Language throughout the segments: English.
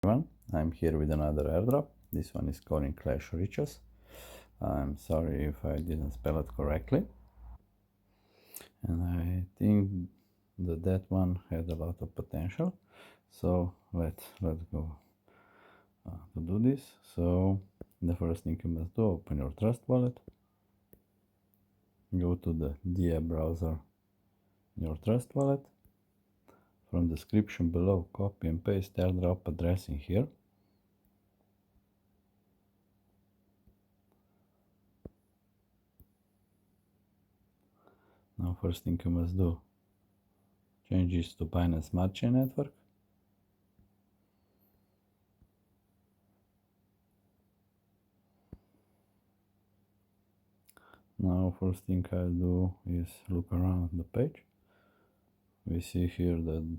Everyone, I'm here with another airdrop. This one is calling ClashRiches. I'm sorry if I didn't spell it correctly. And I think that one had a lot of potential. So let's go to do this. So the first thing you must do, open your Trust wallet. Go to the dapp browser, your Trust wallet. From description below, copy and paste airdrop address in here. Now first thing you must do, change this to Binance Smartchain network. Now first thing I do is look around the page. We see here that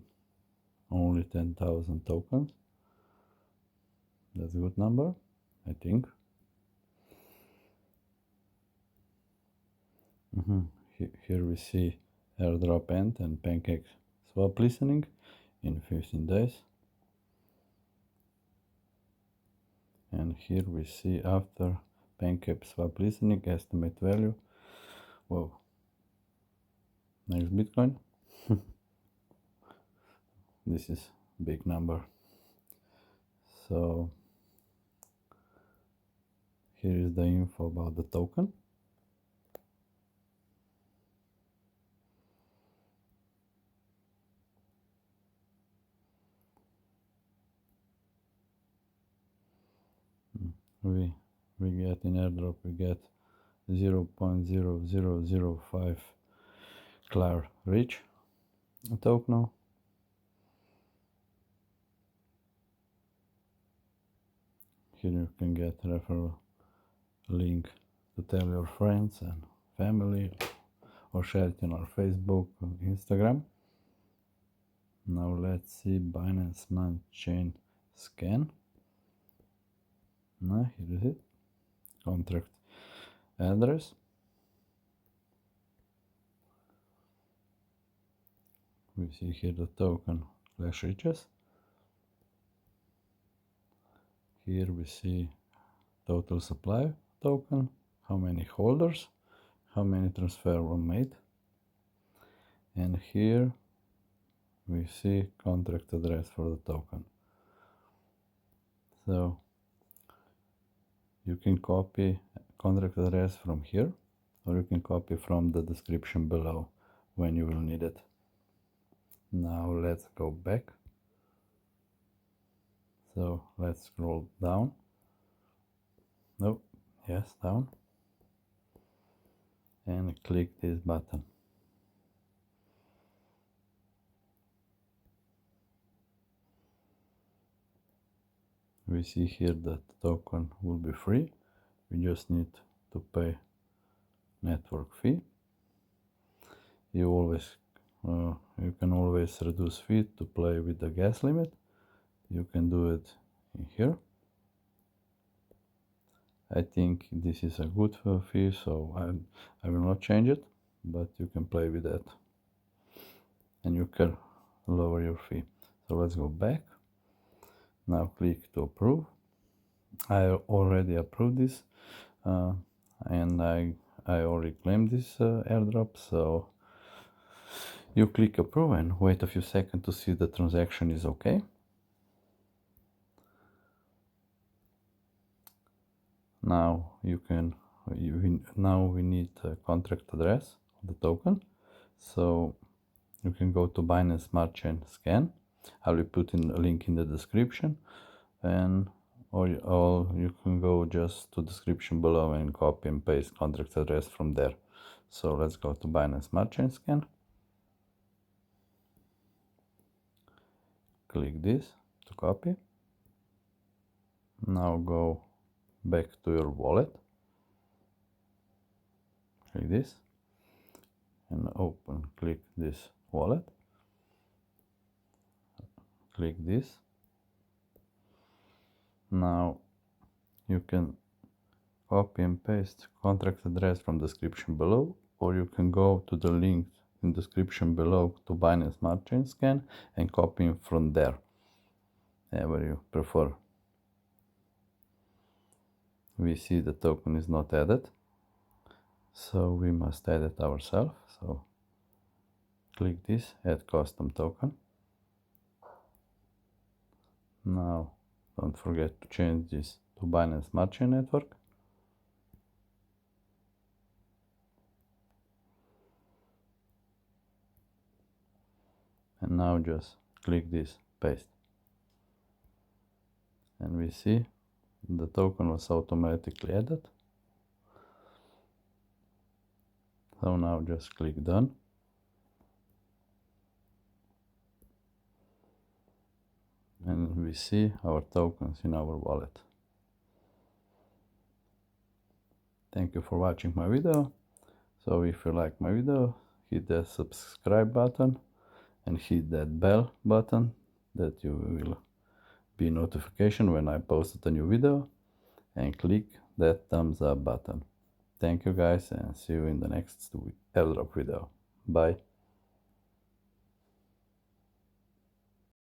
only 10,000 tokens. That's a good number, I think. Here we see airdrop end and Pancakeswap listening in 15 days. And here we see after Pancakeswap listening estimate value. Whoa. Next Bitcoin. This is big number. So here is the info about the token. We get in airdrop, we get 0.0005 CLARICH token. Here you can get referral link to tell your friends and family, or share it in our Facebook or Instagram. Now let's see Binance Smartchain scan. Now here is it, contract address. We see here the token ClashRiches. Here we see total supply token, how many holders, how many transfers were made. And here we see contract address for the token. So you can copy contract address from here, or you can copy from the description below when you will need it. Now let's go back. So let's scroll down. No, yes, down. And click this button. We see here that the token will be free. We just need to pay network fee. You can always reduce fee to play with the gas limit. You can do it in here. I think this is a good fee, so I will not change it, but you can play with that and you can lower your fee. So let's go back. Now click to approve. I already approved this and I already claimed this airdrop, so you click approve and wait a few seconds to see the transaction is okay. Now now we need a contract address of the token, so you can go to Binance Smartchain scan. I will put in a link in the description, and or you can go just to description below and copy and paste contract address from there. So let's go to Binance Smartchain scan. Click this to copy. Now go back to your wallet. Click this and click this wallet. Click this. Now you can copy and paste contract address from description below, or you can go to the link in description below to Binance Smartchain scan and copy from there. whatever you prefer. We see the token is not added, so we must add it ourselves. So click this, add custom token. Now don't forget to change this to Binance Smartchain network. And now just click this, paste. And we see the token was automatically added. So now just click done. And we see our tokens in our wallet. Thank you for watching my video. So if you like my video, hit that subscribe button and hit that bell button that you will be notification when I posted a new video, and click that thumbs up button. Thank you guys, and see you in the next airdrop video. Bye.